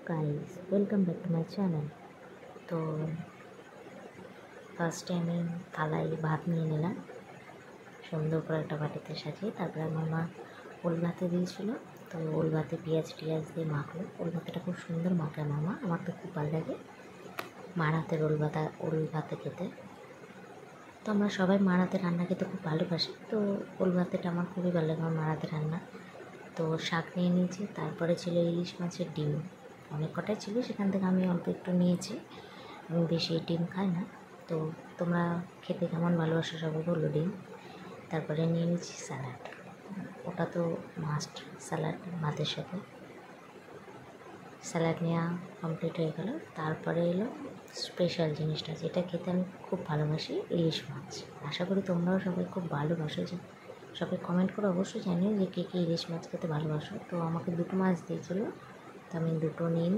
Guys, welcome back to my channel. তো ফার্স্টে আমি থালায় ভাত নিয়ে নিলাম, সুন্দর করে একটা বাটিতে সাজিয়ে। তারপরে আমার মা ওল ভাতে দিয়েছিল, তো ওল ভাতে পেঁয়াজ দিয়ে মাখলো। ওল ভাতেটা খুব সুন্দর মাখে আমার মা, আমার তো খুব ভালো লাগে মার হাতের ওল ভাতে খেতে। তো আমরা সবাই মার হাতের রান্না খেতে খুব ভালোবাসি, তো ওল ভাতেটা আমার খুবই ভালো লাগে আমার মার হাতের রান্না। তো শাক নিয়ে নিয়েছি, তারপরে ছিল ইলিশ মাছের ডিম, অনেক কটাই ছিল, সেখান থেকে আমি অল্প একটু নিয়েছি। আমি বেশি ডিম খাই না, তো তোমরা খেতে কেমন ভালোবাসো সবাই বলো ডিম। তারপরে নিয়ে নিয়েছি স্যালাড, ওটা তো মাস্ট, স্যালাড ভাতের সাথে। স্যালাড নেওয়া কমপ্লিট হয়ে গেল। তারপরে এলো স্পেশাল জিনিসটা, যেটা খেতে আমি খুব ভালোবাসি, ইলিশ মাছ। আশা করি তোমরাও সবাই খুব ভালোবাসো, যে সবাই কমেন্ট করে অবশ্যই জানিও যে কে কে ইলিশ মাছ খেতে ভালোবাসো। তো আমাকে দুটো মাছ দিয়েছিলো, তো আমি দুটো নিয়ে